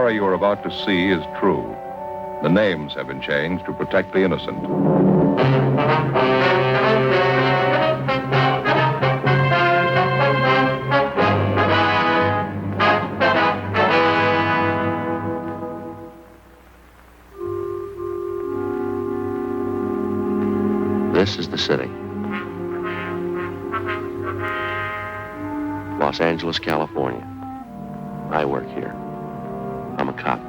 story you are about to see is true. The names have been changed to protect the innocent. This is the city. Los Angeles, California. I work here. I'm a cop.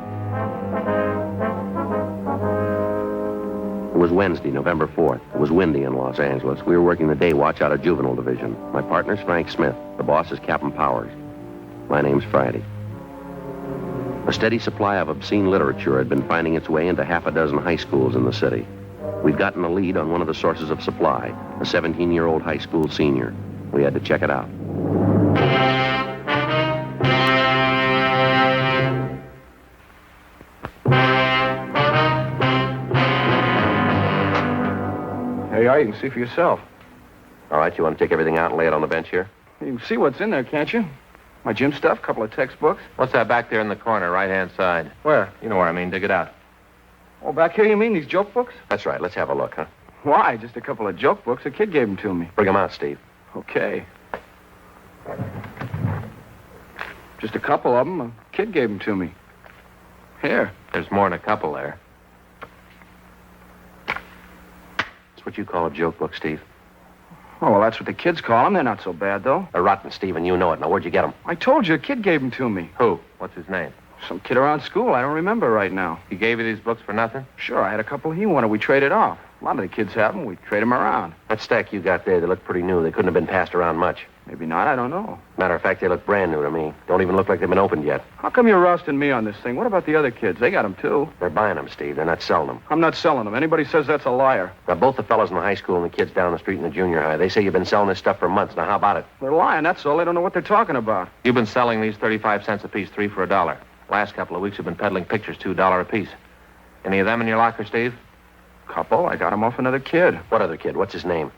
It was Wednesday, November 4th. It was windy in Los Angeles. We were working the day watch out of Juvenile Division. My partner's Frank Smith. The boss is Captain Powers. My name's Friday. A steady supply of obscene literature had been finding its way into half a dozen high schools in the city. We'd gotten a lead on one of the sources of supply, a 17-year-old high school senior. We had to check it out. There you are. You can see for yourself. All right, you want to take everything out and lay it on the bench here? You can see what's in there, can't you? My gym stuff, a couple of textbooks. What's that back there in the corner, right-hand side? Where? You know where I mean. Dig it out. Oh, back here you mean, these joke books? That's right. Let's have a look, huh? Why? Just a couple of joke books. A kid gave them to me. Bring them out, Steve. Okay. Just a couple of them. A kid gave them to me. Here. There's more than a couple there. That's what you call a joke book, Steve. Oh, well, that's what the kids call them. They're not so bad, though. They're rotten, Steve, and you know it. Now, where'd you get them? I told you, a kid gave them to me. Who? What's his name? Some kid around school. I don't remember right now. He gave you these books for nothing? Sure, I had a couple he wanted. We traded off. A lot of the kids have them. We trade them around. That stack you got there, they look pretty new. They couldn't have been passed around much. Maybe not. I don't know. Matter of fact, they look brand new to me. Don't even look like they've been opened yet. How come you're roasting me on this thing? What about the other kids? They got them, too. They're buying them, Steve. They're not selling them. I'm not selling them. Anybody says that's a liar. Now, both the fellas in the high school and the kids down the street in the junior high, they say you've been selling this stuff for months. Now, how about it? They're lying, that's all. They don't know what they're talking about. You've been selling these 35 cents a piece, 3 for $1. Last couple of weeks, you've been peddling pictures, $2 a piece. Any of them in your locker, Steve? Couple. I got them off another kid. What other kid? What's his name?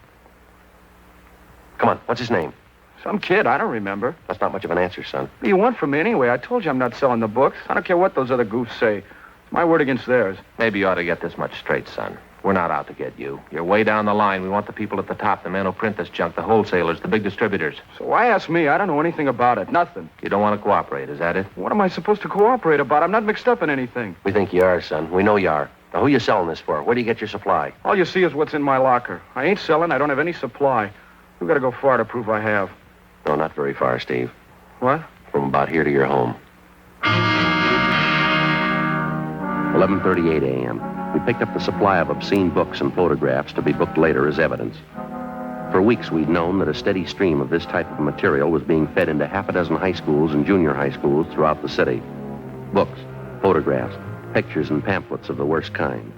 Come on, what's his name? Some kid. I don't remember. That's not much of an answer, son. What do you want from me anyway? I told you I'm not selling the books. I don't care what those other goofs say. It's my word against theirs. Maybe you ought to get this much straight, son. We're not out to get you. You're way down the line. We want the people at the top, the men who print this junk, the wholesalers, the big distributors. So why ask me? I don't know anything about it. Nothing. You don't want to cooperate, is that it? What am I supposed to cooperate about? I'm not mixed up in anything. We think you are, son. We know you are. Now, who you selling this for? Where do you get your supply? All you see is what's in my locker. I ain't selling. I don't have any supply. You've got to go far to prove I have. No, not very far, Steve. What? From about here to your home. 11:38 a.m. We picked up the supply of obscene books and photographs to be booked later as evidence. For weeks, we'd known that a steady stream of this type of material was being fed into half a dozen high schools and junior high schools throughout the city. Books, photographs, pictures, and pamphlets of the worst kind.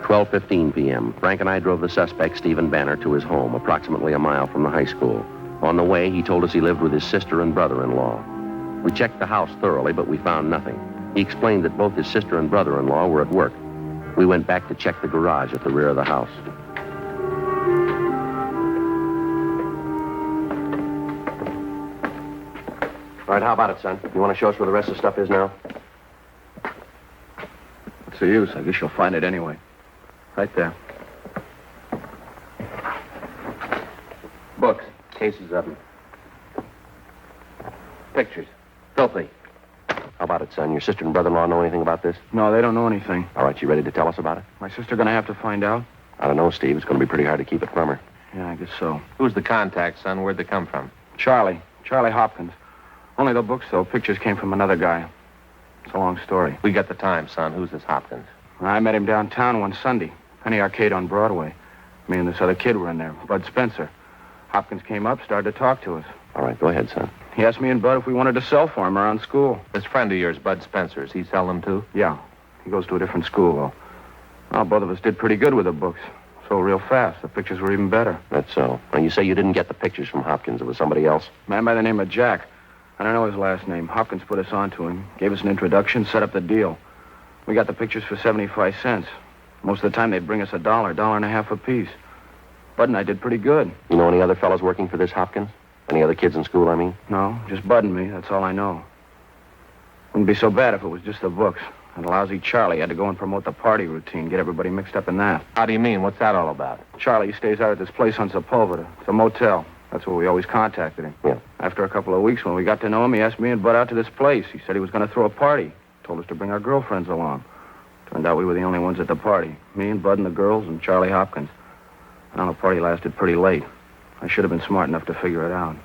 12:15 p.m. Frank and I drove the suspect, Stephen Banner, to his home, approximately a mile from the high school. On the way, he told us he lived with his sister and brother-in-law. We checked the house thoroughly, but we found nothing. He explained that both his sister and brother-in-law were at work. We went back to check the garage at the rear of the house. All right, how about it, son? You want to show us where the rest of the stuff is now? What's the use? I guess you'll find it anyway. Right there. Books. Cases of them. Pictures. Filthy. How about it, son? Your sister and brother-in-law know anything about this? No, they don't know anything. All right, you ready to tell us about it? My sister gonna have to find out? I don't know, Steve. It's going to be pretty hard to keep it from her. Yeah, I guess so. Who's the contact, son? Where'd they come from? Charlie Hopkins. Only the books, though. Pictures came from another guy. It's a long story. We got the time, son. Who's this Hopkins? I met him downtown one Sunday. Penny Arcade on Broadway. Me and this other kid were in there, Bud Spencer. Hopkins came up, started to talk to us. All right, go ahead, son. He asked me and Bud if we wanted to sell for him around school. This friend of yours, Bud Spencer, does he sell them too? Yeah. He goes to a different school, though. Well, both of us did pretty good with the books. Sold real fast. The pictures were even better. That's so. Now, you say you didn't get the pictures from Hopkins. It was somebody else? Man by the name of Jack. I don't know his last name. Hopkins put us on to him, gave us an introduction, set up the deal. We got the pictures for 75 cents. Most of the time, they'd bring us $1.50 a piece. Bud and I did pretty good. You know any other fellows working for this Hopkins? Any other kids in school, I mean? No, just Bud and me. That's all I know. Wouldn't be so bad if it was just the books. And lousy Charlie had to go and promote the party routine, get everybody mixed up in that. How do you mean? What's that all about? Charlie stays out at this place on Sepulveda. It's a motel. That's where we always contacted him. Yeah. After a couple of weeks, when we got to know him, he asked me and Bud out to this place. He said he was going to throw a party. Told us to bring our girlfriends along. Turned out we were the only ones at the party. Me and Bud and the girls and Charlie Hopkins. And the party lasted pretty late. I should have been smart enough to figure it out.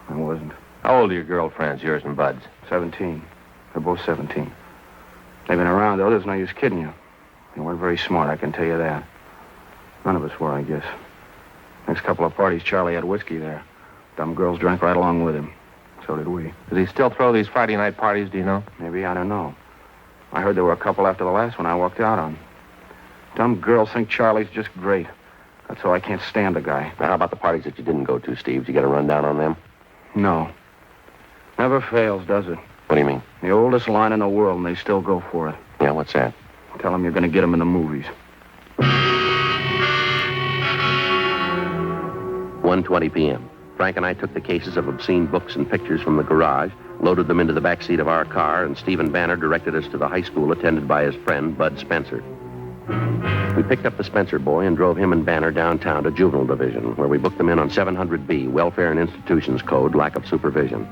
I wasn't. How old are your girlfriends, yours and Bud's? 17. They're both 17. They've been around, though. There's no use kidding you. They weren't very smart, I can tell you that. None of us were, I guess. Next couple of parties, Charlie had whiskey there. Dumb girls drank right along with him. So did we. Does he still throw these Friday night parties, do you know? Maybe, I don't know. I heard there were a couple after the last one I walked out on. Dumb girls think Charlie's just great. That's how I can't stand the guy. Now, how about the parties that you didn't go to, Steve? Did you get a rundown on them? No. Never fails, does it? What do you mean? The oldest line in the world, and they still go for it. Yeah, what's that? Tell them you're going to get them in the movies. 1:20 p.m. Frank and I took the cases of obscene books and pictures from the garage, loaded them into the back seat of our car, and Stephen Banner directed us to the high school attended by his friend, Bud Spencer. We picked up the Spencer boy and drove him and Banner downtown to Juvenile Division, where we booked them in on 700B, Welfare and Institutions Code, lack of supervision.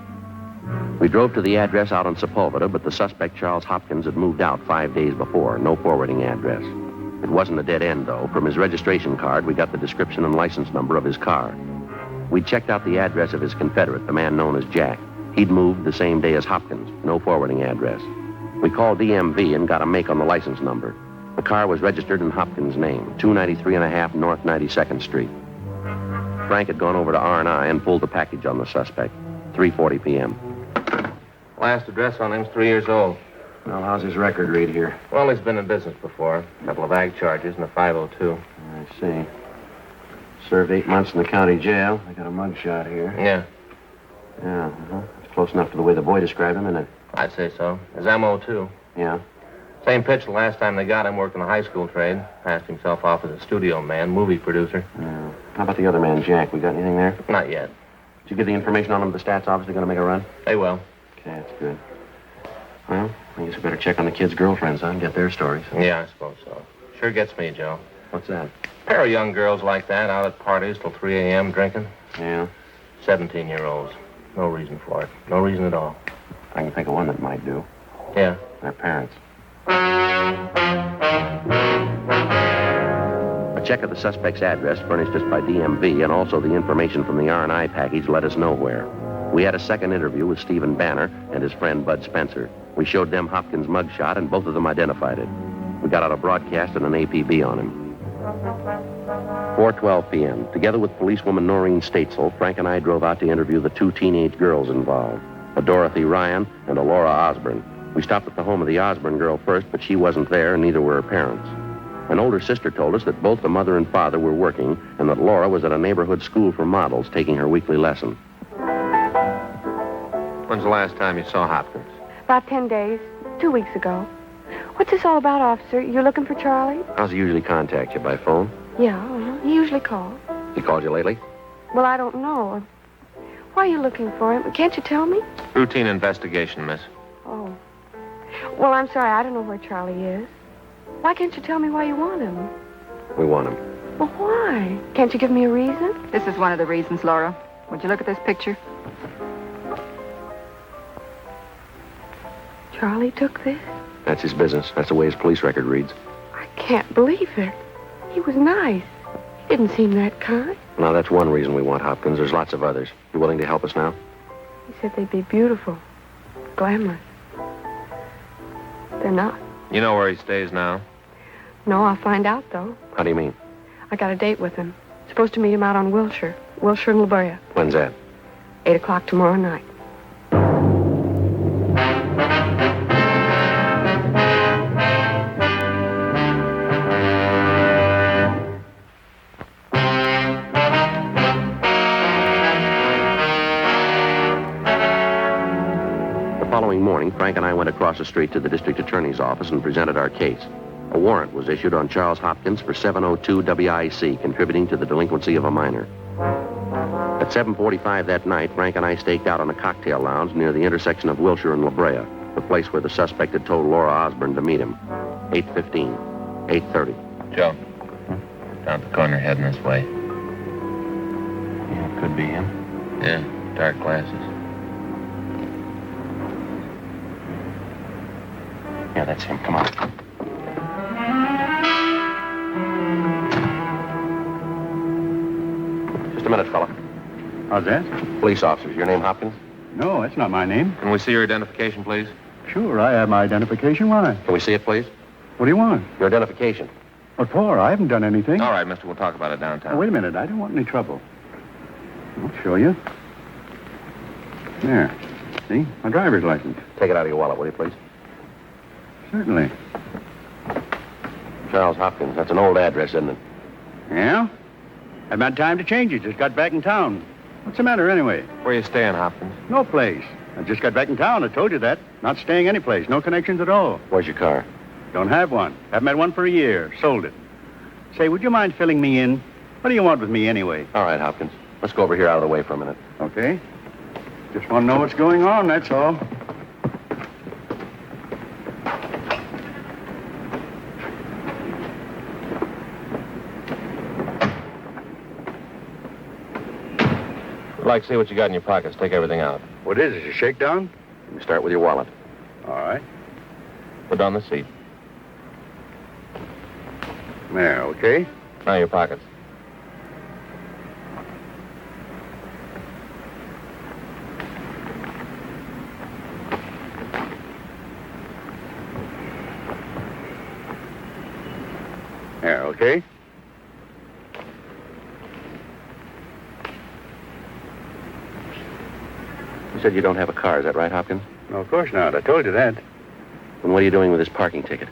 We drove to the address out on Sepulveda, but the suspect, Charles Hopkins, had moved out 5 days before. No forwarding address. It wasn't a dead end, though. From his registration card, we got the description and license number of his car. We checked out the address of his confederate, the man known as Jack. He'd moved the same day as Hopkins. No forwarding address. We called DMV and got a make on the license number. The car was registered in Hopkins' name, 293.5 North 92nd Street. Frank had gone over to R&I and pulled the package on the suspect. 3:40 p.m. Last address on him's 3 years old. Well, how's his record read here? Well, he's been in business before. A couple of ag charges and a 502. I see. Served 8 months in the county jail. I got a mugshot here. Yeah, Yeah, It's close enough to the way the boy described him, isn't it? I'd say so. His MO, too. Yeah. Same pitch the last time they got him, worked in the high school trade. Passed himself off as a studio man, movie producer. Yeah. How about the other man, Jack? We got anything there? Not yet. Did you get the information on him? The stats obviously going to make a run? They will. Okay, that's good. Well, I guess we better check on the kids' girlfriends, huh? And get their stories. Yeah, I suppose so. Sure gets me, Joe. What's that? Pair of young girls like that out at parties till 3 a.m. drinking. Yeah. 17-year-olds. No reason for it. No reason at all. I can think of one that might do. Yeah. Their parents. A check of the suspect's address furnished us by DMV and also the information from the R&I package led us nowhere. We had a second interview with Stephen Banner and his friend Bud Spencer. We showed them Hopkins' mugshot and both of them identified it. We got out a broadcast and an APB on him. 4:12 p.m. Together with policewoman Noreen Statesel, Frank and I drove out to interview the 2 teenage girls involved, a Dorothy Ryan and a Laura Osborne. We stopped at the home of the Osborne girl first, but she wasn't there and neither were her parents. An older sister told us that both the mother and father were working and that Laura was at a neighborhood school for models taking her weekly lesson. When's the last time you saw Hopkins? About 10 days. 2 weeks ago. What's this all about, officer? You're looking for Charlie? How's he usually contact you, by phone? Yeah, he usually calls. He called you lately? Well, I don't know. Why are you looking for him? Can't you tell me? Routine investigation, miss. Oh. Well, I'm sorry. I don't know where Charlie is. Why can't you tell me why you want him? We want him. Well, why? Can't you give me a reason? This is one of the reasons, Laura. Would you look at this picture? Charlie took this? That's his business. That's the way his police record reads. I can't believe it. He was nice. He didn't seem that kind. Now, that's one reason we want Hopkins. There's lots of others. You willing to help us now? He said they'd be beautiful, glamorous. They're not. You know where he stays now? No, I'll find out, though. How do you mean? I got a date with him. Supposed to meet him out on Wilshire and La Brea. When's that? 8 o'clock tomorrow night. The following morning, Frank and I went across the street to the district attorney's office and presented our case. A warrant was issued on Charles Hopkins for 702 WIC, contributing to the delinquency of a minor. At 7:45 that night, Frank and I staked out on a cocktail lounge near the intersection of Wilshire and La Brea. the place where the suspect had told Laura Osborne to meet him. 8:15, 8:30. Joe. Down the corner heading this way. Yeah, could be him. Yeah, dark glasses. Yeah, that's him. Come on. Just a minute, fella. How's that? Police officers. Your name Hopkins? No, that's not my name. Can we see your identification, please? Sure, I have my identification. Why? Can we see it, please? What do you want? Your identification. What for? I haven't done anything. All right, mister, we'll talk about it downtown. Oh, wait a minute. I don't want any trouble. I'll show you. There. See? My driver's license. Take it out of your wallet, will you, please? Certainly. Charles Hopkins. That's an old address, isn't it? Yeah? Haven't had time to change it. Just got back in town. What's the matter, anyway? Where you staying, Hopkins? No place. I just got back in town. I told you that. Not staying any place. No connections at all. Where's your car? Don't have one. Haven't had one for a year. Sold it. Say, would you mind filling me in? What do you want with me, anyway? All right, Hopkins. Let's go over here out of the way for a minute. Okay. Just want to know what's going on, that's all. I'd like to see what you got in your pockets. Take everything out. What is it, a shakedown? You start with your wallet. All right. Put it on the seat. There, okay. Now your pockets. There, okay. You said you don't have a car. Is that right, Hopkins? No, of course not. I told you that. And what are you doing with this parking ticket?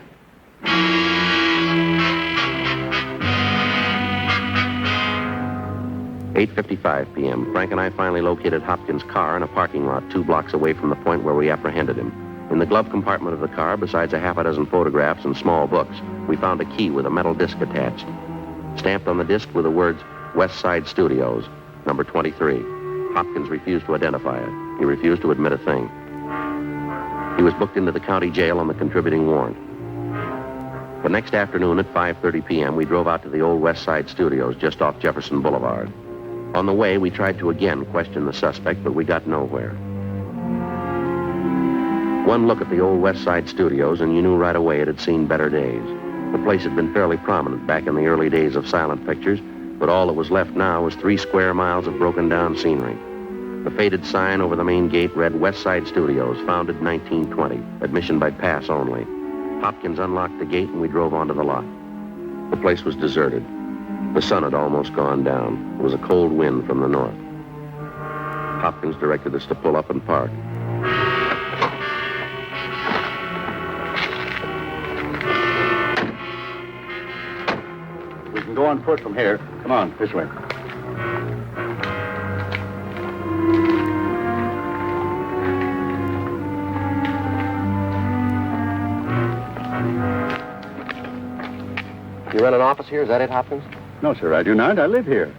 "8:55 p.m. Frank and I finally located Hopkins' car in a parking lot 2 blocks away from the point where we apprehended him. In the glove compartment of the car, besides a half a dozen photographs and small books, we found a key with a metal disc attached. Stamped on the disc were the words, West Side Studios, number 23. Hopkins refused to identify it. He refused to admit a thing. He was booked into the county jail on the contributing warrant. The next afternoon at 5:30 p.m., we drove out to the old West Side Studios just off Jefferson Boulevard. On the way, we tried to again question the suspect, but we got nowhere. One look at the old West Side Studios, and you knew right away it had seen better days. The place had been fairly prominent back in the early days of silent pictures, but all that was left now was 3 square miles of broken-down scenery. The faded sign over the main gate read West Side Studios, founded 1920, admission by pass only. Hopkins unlocked the gate, and we drove onto the lot. The place was deserted. The sun had almost gone down. It was a cold wind from the north. Hopkins directed us to pull up and park. We can go on foot from here. Come on, this way. You run an office here? Is that it, Hopkins? No, sir, I do not. I live here.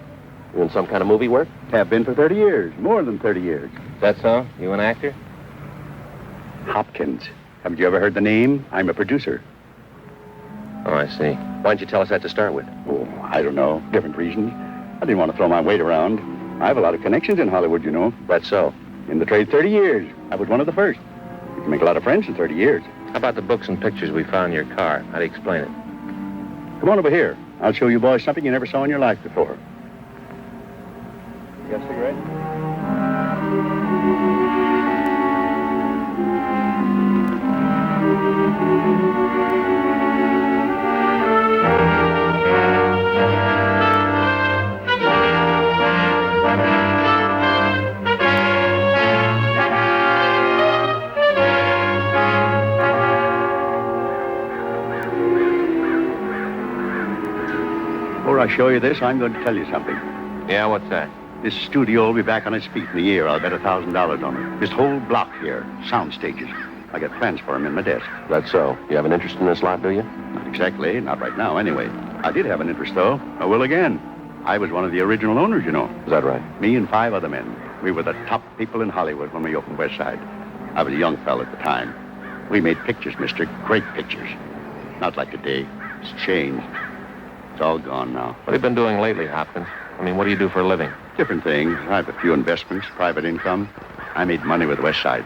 You in some kind of movie work? Have been for 30 years. More than 30 years. Is that so? You an actor? Hopkins. Haven't you ever heard the name? I'm a producer. Oh, I see. Why don't you tell us that to start with? Oh, I don't know. Different reasons. I didn't want to throw my weight around. I have a lot of connections in Hollywood, you know. That's so. In the trade 30 years. I was one of the first. You can make a lot of friends in 30 years. How about the books and pictures we found in your car? How do you explain it? Come on over here. I'll show you boys something you never saw in your life before. You got a cigarette? Before I show you this, I'm going to tell you something. Yeah, what's that? This studio will be back on its feet in a year. I'll bet $1,000 on it. This whole block here, sound stages. I got plans for them in my desk. That's so. You have an interest in this lot, do you? Not exactly. Not right now, anyway. I did have an interest, though. I will again. I was one of the original owners, you know. Is that right? Me and 5 other men. We were the top people in Hollywood when we opened West Side. I was a young fellow at the time. We made pictures, mister. Great pictures. Not like today. It's changed. It's all gone now. What have you been doing lately, Hopkins? I mean, what do you do for a living? Different things. I have a few investments, private income. I made money with the West Side.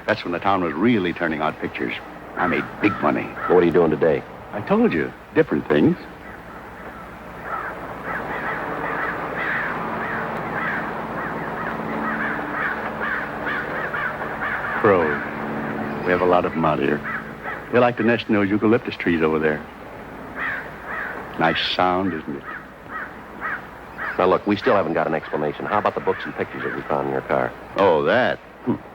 That's when the town was really turning out pictures. I made big money. What are you doing today? I told you, different things. Crows. We have a lot of them out here. They like to nest in those eucalyptus trees over there. Nice sound, isn't it? Now, look, we still haven't got an explanation. How about the books and pictures that we found in your car? Oh, that.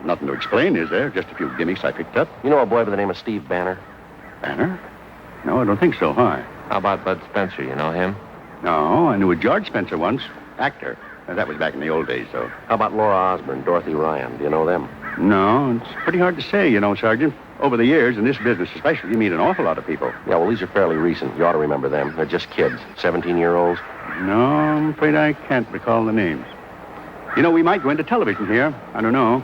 Nothing to explain, is there? Just a few gimmicks I picked up. You know a boy by the name of Steve Banner? Banner? No, I don't think so, huh? How about Bud Spencer? You know him? No, I knew a George Spencer once. Actor. That was back in the old days, though. How about Laura Osborne, Dorothy Ryan? Do you know them? No, it's pretty hard to say, you know, Sergeant. Over the years, in this business especially, you meet an awful lot of people. Yeah, well, these are fairly recent. You ought to remember them. They're just kids, 17-year-olds. No, I'm afraid I can't recall the names. You know, we might go into television here. I don't know.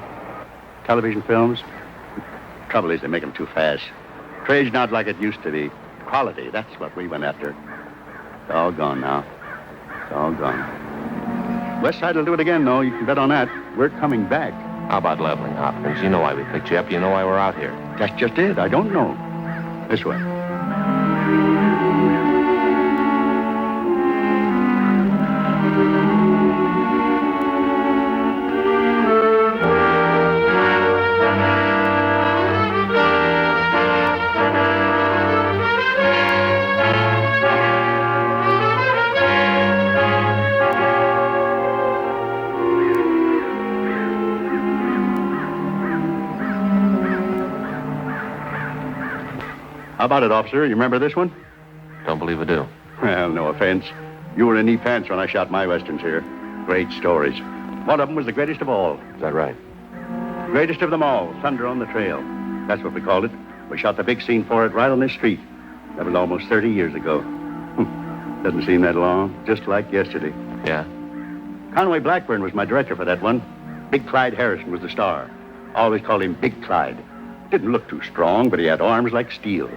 Television films. Trouble is, they make them too fast. Trade's not like it used to be. Quality, that's what we went after. It's all gone now. It's all gone. West Side will do it again, though. You can bet on that. We're coming back. How about leveling, Hopkins? You know why we picked you up. You know why we're out here. That's just it. I don't know. This way. How about it, officer? You remember this one? Don't believe I do. Well, no offense. You were in knee pants when I shot my westerns here. Great stories. One of them was the greatest of all. Is that right? Greatest of them all, Thunder on the Trail. That's what we called it. We shot the big scene for it right on this street. That was almost 30 years ago. Doesn't seem that long, just like yesterday. Yeah? Conway Blackburn was my director for that one. Big Clyde Harrison was the star. Always called him Big Clyde. Didn't look too strong, but he had arms like steel.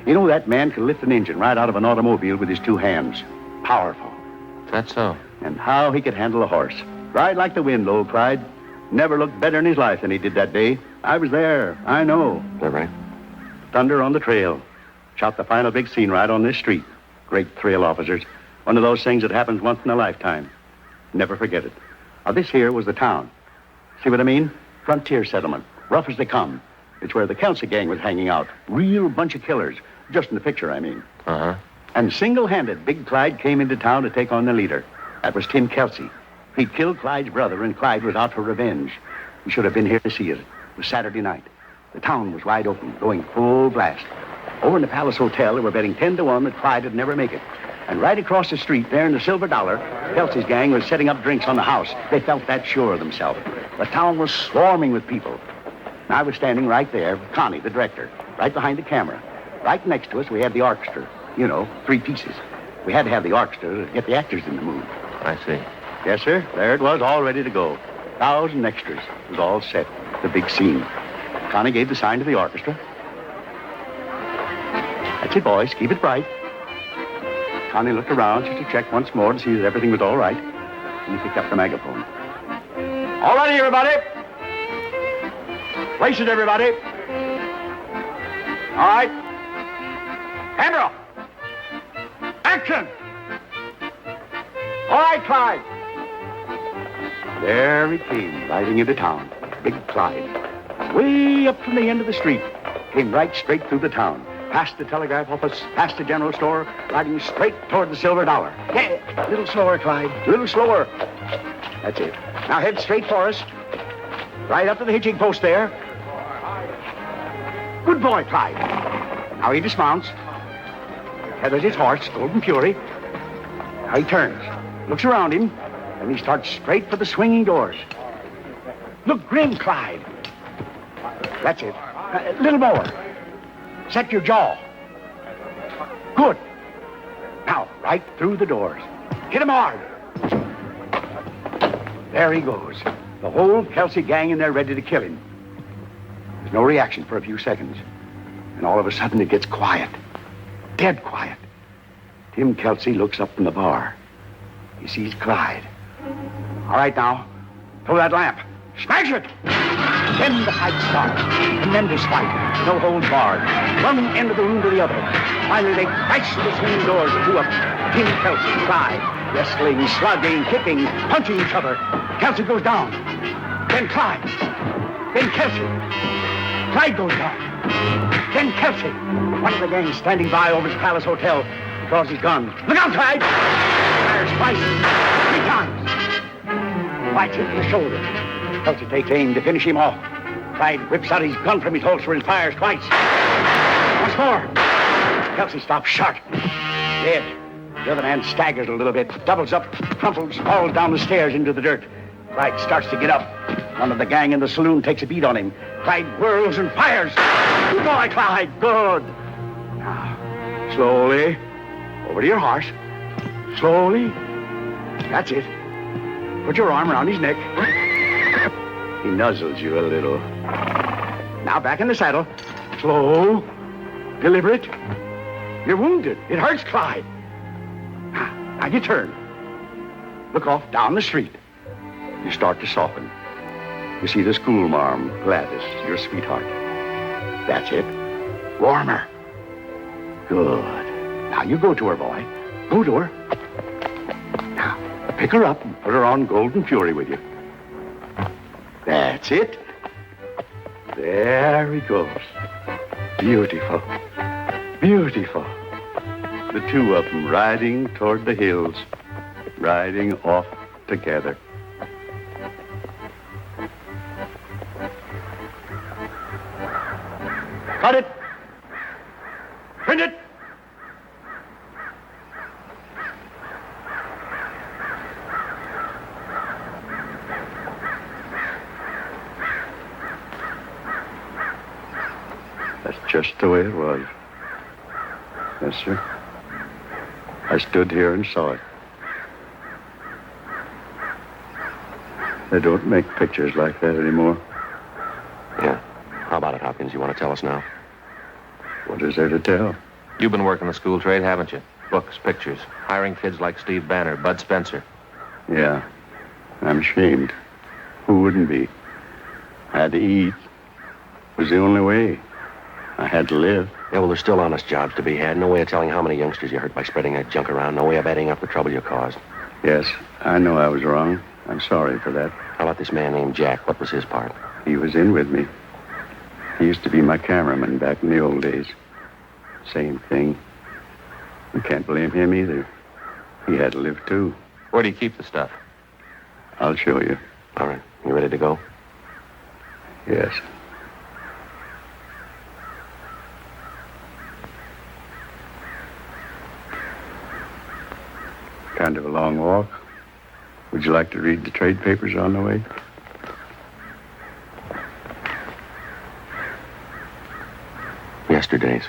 You know, that man could lift an engine right out of an automobile with his two hands. Powerful. That's so. And how he could handle a horse. Ride like the wind, old Clyde. Never looked better in his life than he did that day. I was there. I know. Is that right? Thunder on the Trail. Shot the final big scene right on this street. Great thrill, officers. One of those things that happens once in a lifetime. Never forget it. Now, this here was the town. See what I mean? Frontier settlement. Rough as they come. It's where the Kelsey gang was hanging out. Real bunch of killers. Just in the picture, I mean. Uh-huh. And single-handed, Big Clyde came into town to take on the leader. That was Tim Kelsey. He'd killed Clyde's brother, and Clyde was out for revenge. He should have been here to see it. It was Saturday night. The town was wide open, going full blast. Over in the Palace Hotel, they were betting 10-1 that Clyde would never make it. And right across the street, there in the Silver Dollar, Kelsey's gang was setting up drinks on the house. They felt that sure of themselves. The town was swarming with people. And I was standing right there with Connie, the director, right behind the camera. Right next to us, we had the orchestra. You know, 3 pieces. We had to have the orchestra to get the actors in the mood. I see. Yes, sir. There it was, all ready to go. 1,000 extras. It was all set. The big scene. Connie gave the sign to the orchestra. That's it, boys. Keep it bright. Connie looked around just to check once more to see that everything was all right. And he picked up the megaphone. All righty, everybody. Places, everybody. All right. Camera. Action. All right, Clyde. There he came, riding into town. Big Clyde. Way up from the end of the street. Came right straight through the town. Past the telegraph office, past the general store, riding straight toward the Silver Dollar. Yeah, a little slower, Clyde. A little slower. That's it. Now head straight for us. Right up to the hitching post there. Good boy, Clyde. Now he dismounts. Tethers his horse, Golden Fury. Now he turns, looks around him, and he starts straight for the swinging doors. Look grim, Clyde. That's it. A little more. Set your jaw. Good. Now, right through the doors. Hit him hard. There he goes. The whole Kelsey gang in there ready to kill him. There's no reaction for a few seconds. And all of a sudden it gets quiet. Dead quiet. Tim Kelsey looks up from the bar. He sees Clyde. All right, now. Throw that lamp. Smash it! Then the fight starts. Tremendous fight. No holds barred. One end of the room to the other. Finally, they crash the swing doors, the two of them. Tim Kelsey, Clyde, wrestling, slugging, kicking, punching each other. Kelsey goes down. Then Clyde. Then Kelsey. Clyde goes down. Then Kelsey. One of the gang standing by over his Palace Hotel. He draws his gun. Look out, Clyde! Fires twice. 3 times. Clyde's hit in the shoulder. Kelsey takes aim to finish him off. Clyde whips out his gun from his holster and fires twice. Once more. Kelsey stops short. Dead. The other man staggers a little bit, doubles up, crumples, falls down the stairs into the dirt. Clyde starts to get up. One of the gang in the saloon takes a beat on him. Clyde whirls and fires. Good boy, Clyde. Good. Now, slowly. Over to your horse. Slowly. That's it. Put your arm around his neck. He nuzzles you a little. Now back in the saddle. Slow. Deliberate. You're wounded. It hurts, Clyde. Now you turn. Look off down the street. You start to soften. You see the schoolmarm, Gladys, your sweetheart. That's it. Warmer. Good. Now you go to her, boy. Go to her. Now, pick her up and put her on Golden Fury with you. That's it. There he goes. Beautiful. Beautiful. The two of them riding toward the hills. Riding off together. Cut it. Print it. That's just the way it was. Yes, sir. I stood here and saw it. They don't make pictures like that anymore. Yeah. How about it, Hopkins? You want to tell us now? What is there to tell? You've been working the school trade, haven't you? Books, pictures, hiring kids like Steve Banner, Bud Spencer. Yeah. I'm ashamed. Who wouldn't be? I had to eat. It was the only way. I had to live. Yeah, well, there's still honest jobs to be had. No way of telling how many youngsters you hurt by spreading that junk around. No way of adding up the trouble you caused. Yes, I know I was wrong. I'm sorry for that. How about this man named Jack? What was his part? He was in with me. He used to be my cameraman back in the old days. Same thing. I can't blame him either. He had to live, too. Where do you keep the stuff? I'll show you. All right. You ready to go? Yes. Kind of a long walk. Would you like to read the trade papers on the way? Yesterday's.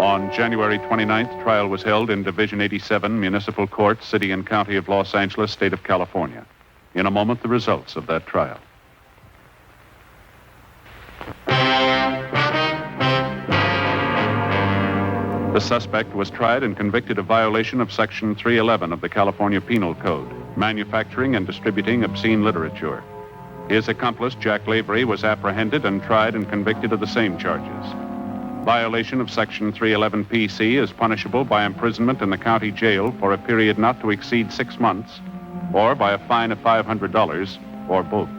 On January 29th, trial was held in Division 87, Municipal Court, City and County of Los Angeles, State of California. In a moment, the results of that trial. The suspect was tried and convicted of violation of Section 311 of the California Penal Code, manufacturing and distributing obscene literature. His accomplice, Jack Lavery, was apprehended and tried and convicted of the same charges. Violation of Section 311 PC is punishable by imprisonment in the county jail for a period not to exceed 6 months, or by a fine of $500, or both.